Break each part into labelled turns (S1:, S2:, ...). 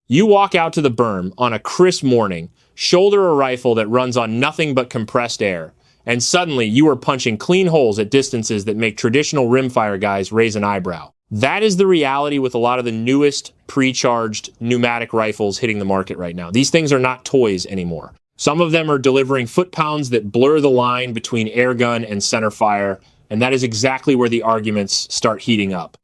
S1: You walk out to the berm on a crisp morning, shoulder a rifle that runs on nothing but compressed air, and suddenly you are punching clean holes at distances that make traditional rimfire guys raise an eyebrow. That is the reality with a lot of the newest pre-charged pneumatic rifles hitting the market right now. These things are not toys anymore. Some of them are delivering foot-pounds that blur the line between airgun and centerfire, and that is exactly where the arguments start heating up.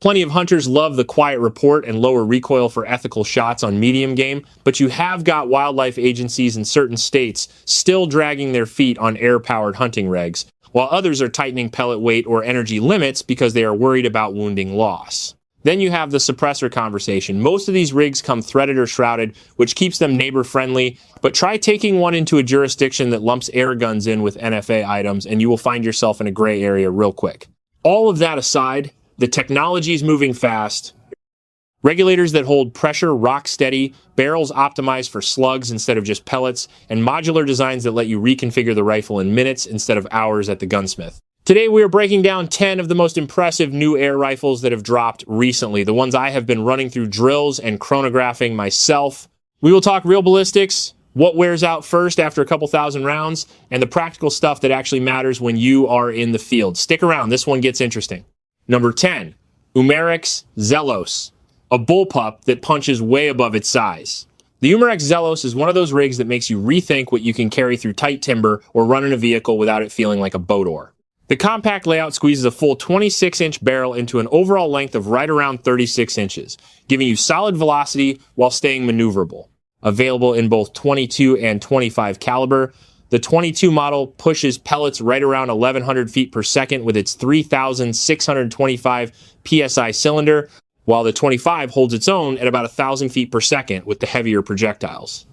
S1: Plenty of hunters love the quiet report and lower recoil for ethical shots on medium game, but you have got wildlife agencies in certain states still dragging their feet on air-powered hunting regs, while others are tightening pellet weight or energy limits because they are worried about wounding loss. Then you have the suppressor conversation. Most of these rigs come threaded or shrouded, which keeps them neighbor-friendly, but try taking one into a jurisdiction that lumps air guns in with NFA items, and you will find yourself in a gray area real quick. All of that aside, the technology is moving fast. Regulators that hold pressure rock steady, barrels optimized for slugs instead of just pellets, and modular designs that let you reconfigure the rifle in minutes instead of hours at the gunsmith. Today we are breaking down 10 of the most impressive new air rifles that have dropped recently, the ones I have been running through drills and chronographing myself. We will talk real ballistics, what wears out first after a couple thousand rounds, and the practical stuff that actually matters when you are in the field. Stick around, this one gets interesting. Number 10, Umarex Gauntlet, a bullpup that punches way above its size. The Umarex Gauntlet is one of those rigs that makes you rethink what you can carry through tight timber or run in a vehicle without it feeling like a boat oar. The compact layout squeezes a full 26-inch barrel into an overall length of right around 36 inches, giving you solid velocity while staying maneuverable. Available in both 22 and 25 caliber, the 22 model pushes pellets right around 1,100 feet per second with its 3,625 psi cylinder, while the 25 holds its own at about 1,000 feet per second with the heavier projectiles.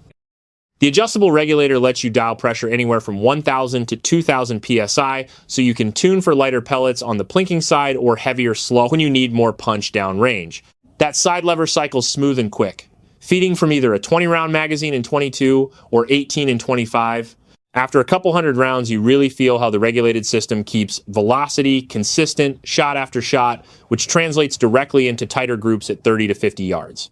S1: The adjustable regulator lets you dial pressure anywhere from 1,000 to 2,000 psi, so you can tune for lighter pellets on the plinking side or heavier slow when you need more punch down range. That side lever cycles smooth and quick, feeding from either a 20-round magazine in 22 or 18 in 25. After a couple hundred rounds, you really feel how the regulated system keeps velocity consistent shot after shot, which translates directly into tighter groups at 30 to 50 yards.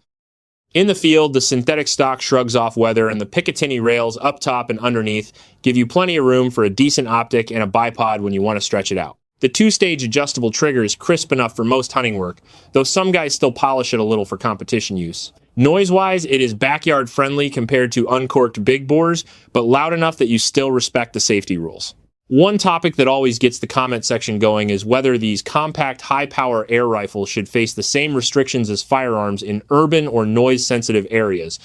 S1: In the field, the synthetic stock shrugs off weather, and the Picatinny rails up top and underneath give you plenty of room for a decent optic and a bipod when you want to stretch it out. The two-stage adjustable trigger is crisp enough for most hunting work, though some guys still polish it a little for competition use. Noise-wise, it is backyard-friendly compared to uncorked big bores, but loud enough that you still respect the safety rules. One topic that always gets the comment section going is whether these compact, high-power air rifles should face the same restrictions as firearms in urban or noise-sensitive areas.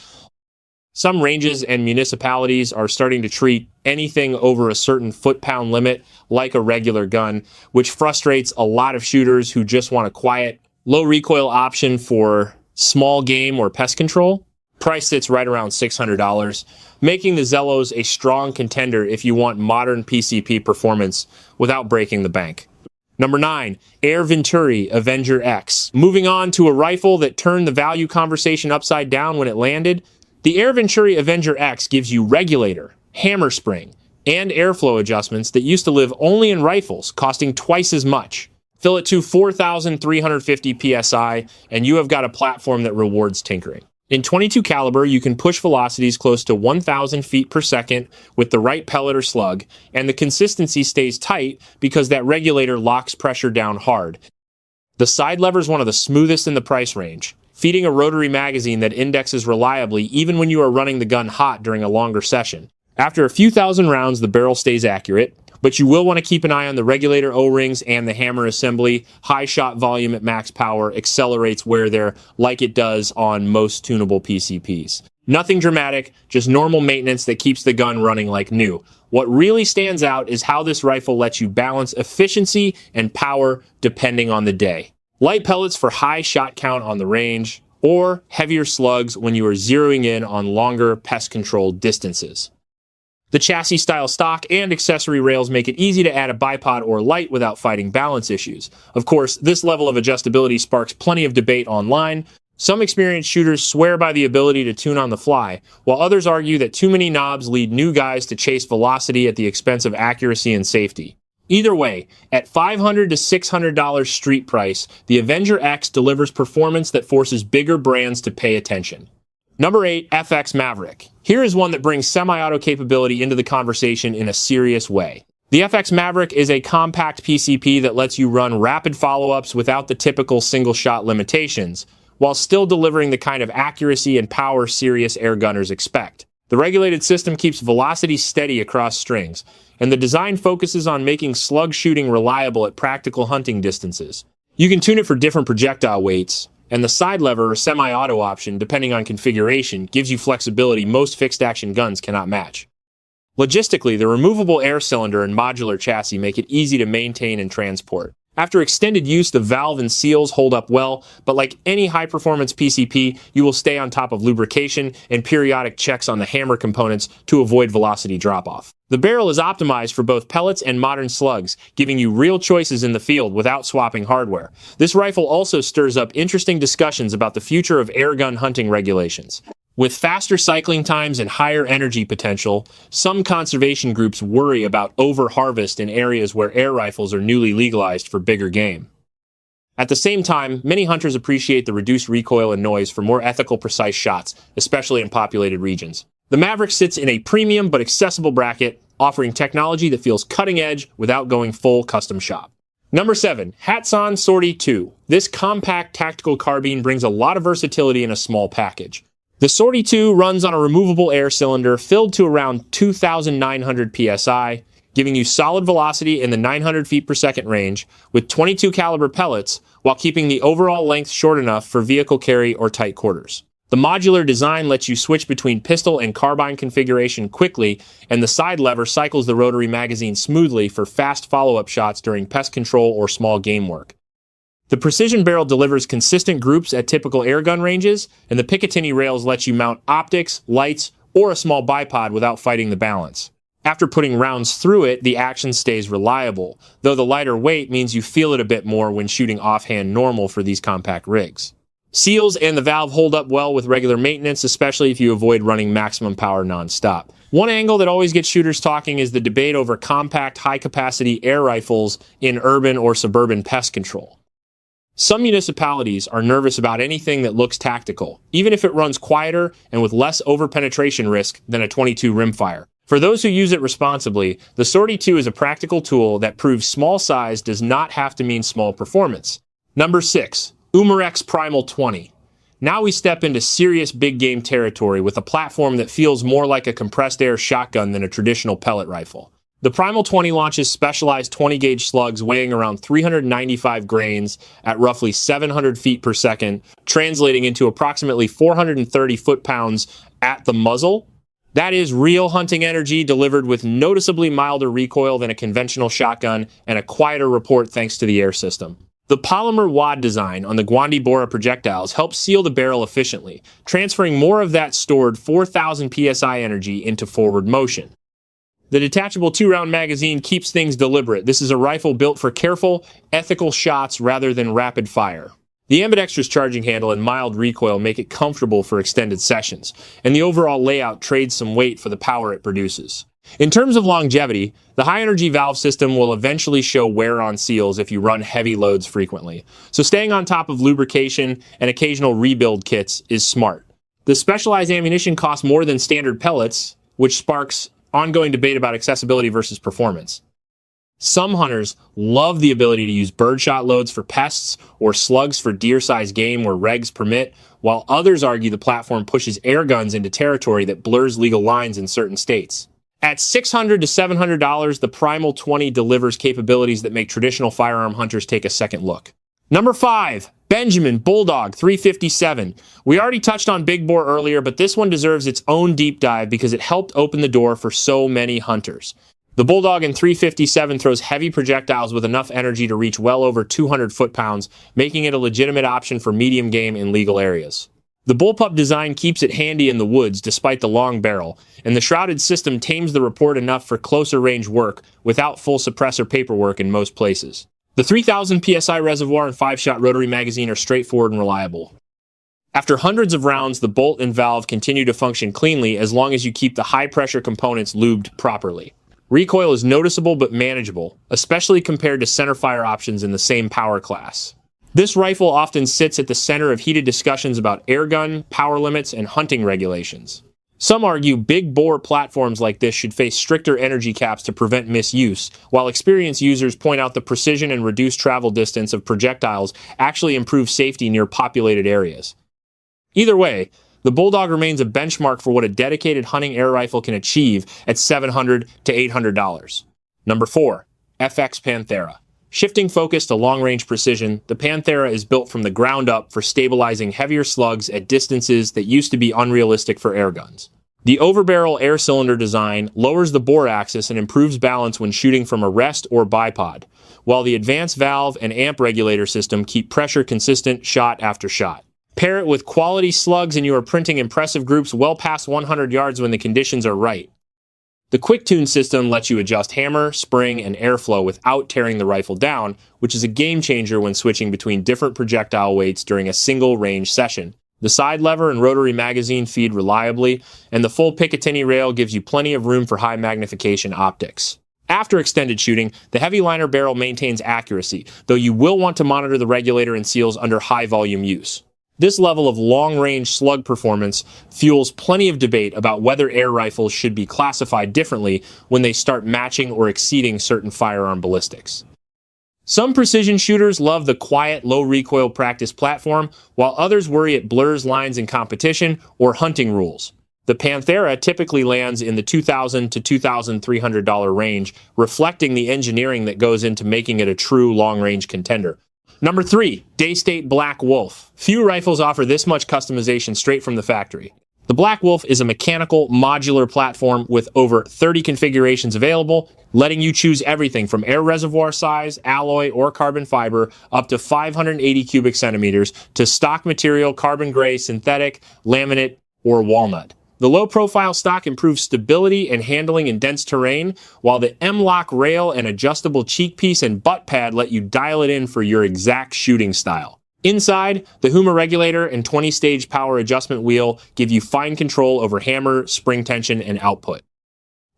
S1: Some ranges and municipalities are starting to treat anything over a certain foot-pound limit like a regular gun, which frustrates a lot of shooters who just want a quiet, low-recoil option for small game or pest control. Price sits right around $600, making the Gauntlet a strong contender if you want modern PCP performance without breaking the bank. Number 9, Air Venturi Avenger X. Moving on to a rifle that turned the value conversation upside down when it landed, the Air Venturi Avenger X gives you regulator, hammer spring, and airflow adjustments that used to live only in rifles, costing twice as much. Fill it to 4,350 psi, and you have got a platform that rewards tinkering. In 22 caliber, you can push velocities close to 1,000 feet per second with the right pellet or slug, and the consistency stays tight because that regulator locks pressure down hard. The side lever is one of the smoothest in the price range, feeding a rotary magazine that indexes reliably even when you are running the gun hot during a longer session. After a few thousand rounds, the barrel stays accurate, but you will want to keep an eye on the regulator O-rings and the hammer assembly. High shot volume at max power accelerates wear there like it does on most tunable PCPs. Nothing dramatic, just normal maintenance that keeps the gun running like new. What really stands out is how this rifle lets you balance efficiency and power depending on the day. Light pellets for high shot count on the range, or heavier slugs when you are zeroing in on longer pest control distances. The chassis-style stock and accessory rails make it easy to add a bipod or light without fighting balance issues. Of course, this level of adjustability sparks plenty of debate online. Some experienced shooters swear by the ability to tune on the fly, while others argue that too many knobs lead new guys to chase velocity at the expense of accuracy and safety. Either way, at $500 to $600 street price, the Avenger X delivers performance that forces bigger brands to pay attention. Number 8, FX Maverick. Here is one that brings semi-auto capability into the conversation in a serious way. The FX Maverick is a compact PCP that lets you run rapid follow-ups without the typical single-shot limitations, while still delivering the kind of accuracy and power serious airgunners expect. The regulated system keeps velocity steady across strings, and the design focuses on making slug shooting reliable at practical hunting distances. You can tune it for different projectile weights, and the side lever or semi-auto option, depending on configuration, gives you flexibility most fixed-action guns cannot match. Logistically, the removable air cylinder and modular chassis make it easy to maintain and transport. After extended use, the valve and seals hold up well, but like any high-performance PCP, you will stay on top of lubrication and periodic checks on the hammer components to avoid velocity drop-off. The barrel is optimized for both pellets and modern slugs, giving you real choices in the field without swapping hardware. This rifle also stirs up interesting discussions about the future of airgun hunting regulations. With faster cycling times and higher energy potential, some conservation groups worry about over-harvest in areas where air rifles are newly legalized for bigger game. At the same time, many hunters appreciate the reduced recoil and noise for more ethical, precise shots, especially in populated regions. The Maverick sits in a premium but accessible bracket, offering technology that feels cutting-edge without going full custom shop. Number 7, Hatsan Sortie II. This compact tactical carbine brings a lot of versatility in a small package. The Sortie II runs on a removable air cylinder filled to around 2,900 psi, giving you solid velocity in the 900 feet per second range with 22 caliber pellets while keeping the overall length short enough for vehicle carry or tight quarters. The modular design lets you switch between pistol and carbine configuration quickly, and the side lever cycles the rotary magazine smoothly for fast follow-up shots during pest control or small game work. The precision barrel delivers consistent groups at typical airgun ranges, and the Picatinny rails let you mount optics, lights, or a small bipod without fighting the balance. After putting rounds through it, the action stays reliable, though the lighter weight means you feel it a bit more when shooting offhand normal for these compact rigs. Seals and the valve hold up well with regular maintenance, especially if you avoid running maximum power non-stop. One angle that always gets shooters talking is the debate over compact, high-capacity air rifles in urban or suburban pest control. Some municipalities are nervous about anything that looks tactical, even if it runs quieter and with less over-penetration risk than a .22 rimfire. For those who use it responsibly, the Sortie II is a practical tool that proves small size does not have to mean small performance. Number 6, Umarex Primal 20. Now we step into serious big game territory with a platform that feels more like a compressed air shotgun than a traditional pellet rifle. The Primal 20 launches specialized 20-gauge slugs weighing around 395 grains at roughly 700 feet per second, translating into approximately 430 foot-pounds at the muzzle. That is real hunting energy delivered with noticeably milder recoil than a conventional shotgun and a quieter report thanks to the air system. The polymer wad design on the Guandi Bora projectiles helps seal the barrel efficiently, transferring more of that stored 4,000 psi energy into forward motion. The detachable 2-round magazine keeps things deliberate. This is a rifle built for careful, ethical shots rather than rapid fire. The ambidextrous charging handle and mild recoil make it comfortable for extended sessions, and the overall layout trades some weight for the power it produces. In terms of longevity, the high-energy valve system will eventually show wear on seals if you run heavy loads frequently, so staying on top of lubrication and occasional rebuild kits is smart. The specialized ammunition costs more than standard pellets, which sparks ongoing debate about accessibility versus performance. Some hunters love the ability to use birdshot loads for pests or slugs for deer-sized game where regs permit, while others argue the platform pushes air guns into territory that blurs legal lines in certain states. At $600 to $700, the Primal 20 delivers capabilities that make traditional firearm hunters take a second look. Number 5, Benjamin Bulldog 357. We already touched on Big Bore earlier, but this one deserves its own deep dive because it helped open the door for so many hunters. The Bulldog in 357 throws heavy projectiles with enough energy to reach well over 200 foot-pounds, making it a legitimate option for medium game in legal areas. The bullpup design keeps it handy in the woods despite the long barrel, and the shrouded system tames the report enough for closer range work without full suppressor paperwork in most places. The 3,000 psi reservoir and 5-shot rotary magazine are straightforward and reliable. After hundreds of rounds, the bolt and valve continue to function cleanly as long as you keep the high-pressure components lubed properly. Recoil is noticeable but manageable, especially compared to centerfire options in the same power class. This rifle often sits at the center of heated discussions about airgun, power limits, and hunting regulations. Some argue big bore platforms like this should face stricter energy caps to prevent misuse, while experienced users point out the precision and reduced travel distance of projectiles actually improve safety near populated areas. Either way, the Bulldog remains a benchmark for what a dedicated hunting air rifle can achieve at $700 to $800. Number 4. FX Panthera. Shifting focus to long-range precision, the Panthera is built from the ground up for stabilizing heavier slugs at distances that used to be unrealistic for airguns. The overbarrel air cylinder design lowers the bore axis and improves balance when shooting from a rest or bipod, while the advanced valve and amp regulator system keep pressure consistent shot after shot. Pair it with quality slugs and you are printing impressive groups well past 100 yards when the conditions are right. The quick tune system lets you adjust hammer, spring, and airflow without tearing the rifle down, which is a game changer when switching between different projectile weights during a single range session. The side lever and rotary magazine feed reliably, and the full Picatinny rail gives you plenty of room for high magnification optics. After extended shooting, the heavy liner barrel maintains accuracy, though you will want to monitor the regulator and seals under high volume use. This level of long-range slug performance fuels plenty of debate about whether air rifles should be classified differently when they start matching or exceeding certain firearm ballistics. Some precision shooters love the quiet, low-recoil practice platform, while others worry it blurs lines in competition or hunting rules. The Panthera typically lands in the $2,000 to $2,300 range, reflecting the engineering that goes into making it a true long-range contender. Number 3. Daystate Black Wolf. Few rifles offer this much customization straight from the factory. The Black Wolf is a mechanical, modular platform with over 30 configurations available, letting you choose everything from air reservoir size, alloy, or carbon fiber up to 580 cubic centimeters to stock material, carbon gray, synthetic, laminate, or walnut. The low-profile stock improves stability and handling in dense terrain, while the M-Lock rail and adjustable cheek piece and butt pad let you dial it in for your exact shooting style. Inside, the Huma regulator and 20-stage power adjustment wheel give you fine control over hammer, spring tension, and output.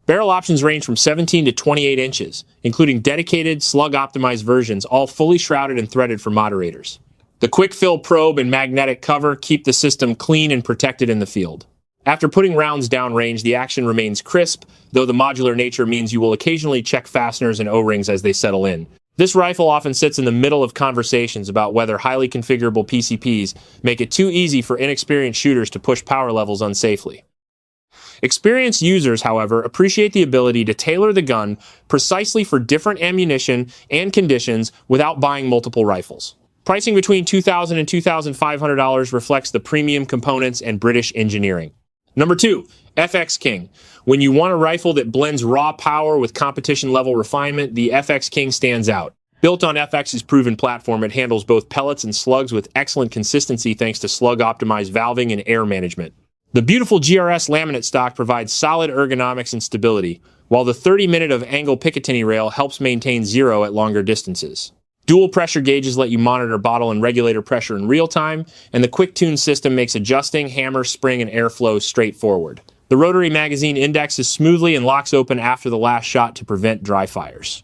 S1: Barrel options range from 17 to 28 inches, including dedicated, slug-optimized versions, all fully shrouded and threaded for moderators. The quick-fill probe and magnetic cover keep the system clean and protected in the field. After putting rounds downrange, the action remains crisp, though the modular nature means you will occasionally check fasteners and O-rings as they settle in. This rifle often sits in the middle of conversations about whether highly configurable PCPs make it too easy for inexperienced shooters to push power levels unsafely. Experienced users, however, appreciate the ability to tailor the gun precisely for different ammunition and conditions without buying multiple rifles. Pricing between $2,000 and $2,500 reflects the premium components and British engineering. Number 2, FX King. When you want a rifle that blends raw power with competition-level refinement, the FX King stands out. Built on FX's proven platform, it handles both pellets and slugs with excellent consistency thanks to slug-optimized valving and air management. The beautiful GRS laminate stock provides solid ergonomics and stability, while the 30-minute of angle Picatinny rail helps maintain zero at longer distances. Dual pressure gauges let you monitor bottle and regulator pressure in real time, and the quick tune system makes adjusting hammer, spring, and airflow straightforward. The rotary magazine indexes smoothly and locks open after the last shot to prevent dry fires.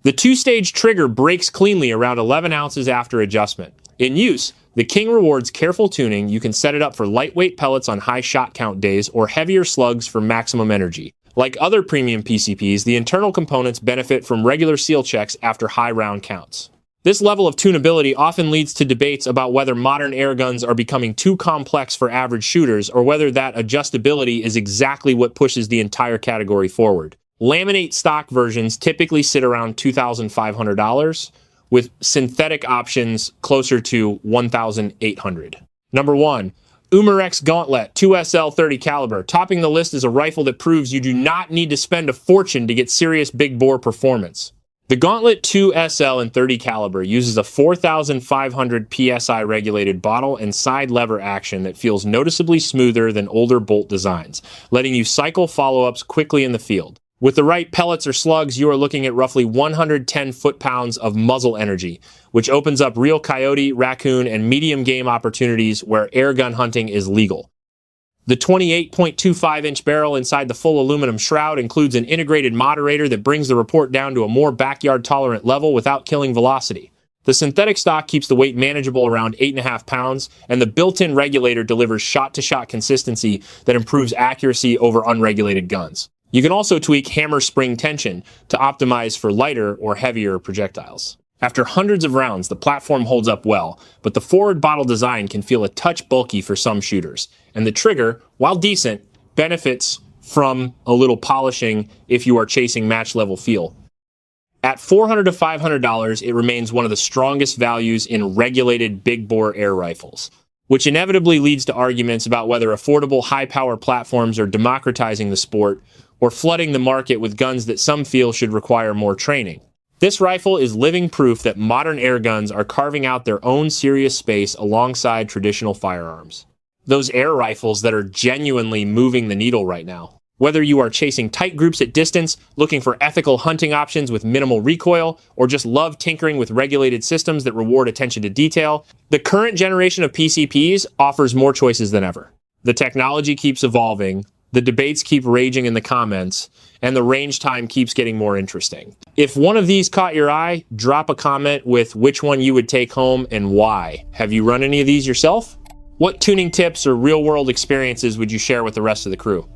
S1: The two-stage trigger breaks cleanly around 11 ounces after adjustment. In use, the King rewards careful tuning. You can set it up for lightweight pellets on high shot count days or heavier slugs for maximum energy. Like other premium PCPs, the internal components benefit from regular seal checks after high round counts. This level of tunability often leads to debates about whether modern airguns are becoming too complex for average shooters or whether that adjustability is exactly what pushes the entire category forward. Laminate stock versions typically sit around $2,500, with synthetic options closer to $1,800. Number 1. Umarex Gauntlet 2SL 30 caliber. Topping the list is a rifle that proves you do not need to spend a fortune to get serious big bore performance. The Gauntlet 2SL in 30 caliber uses a 4,500 PSI regulated bottle and side lever action that feels noticeably smoother than older bolt designs, letting you cycle follow-ups quickly in the field. With the right pellets or slugs, you are looking at roughly 110 foot-pounds of muzzle energy, which opens up real coyote, raccoon, and medium game opportunities where airgun hunting is legal. The 28.25-inch barrel inside the full aluminum shroud includes an integrated moderator that brings the report down to a more backyard-tolerant level without killing velocity. The synthetic stock keeps the weight manageable around 8.5 pounds, and the built-in regulator delivers shot-to-shot consistency that improves accuracy over unregulated guns. You can also tweak hammer spring tension to optimize for lighter or heavier projectiles. After hundreds of rounds, the platform holds up well, but the forward bottle design can feel a touch bulky for some shooters, and the trigger, while decent, benefits from a little polishing if you are chasing match-level feel. At $400 to $500, it remains one of the strongest values in regulated big-bore air rifles, which inevitably leads to arguments about whether affordable high-power platforms are democratizing the sport or flooding the market with guns that some feel should require more training. This rifle is living proof that modern air guns are carving out their own serious space alongside traditional firearms. Those air rifles that are genuinely moving the needle right now. Whether you are chasing tight groups at distance, looking for ethical hunting options with minimal recoil, or just love tinkering with regulated systems that reward attention to detail, the current generation of PCPs offers more choices than ever. The technology keeps evolving, the debates keep raging in the comments, and the range time keeps getting more interesting. If one of these caught your eye, drop a comment with which one you would take home and why. Have you run any of these yourself? What tuning tips or real-world experiences would you share with the rest of the crew?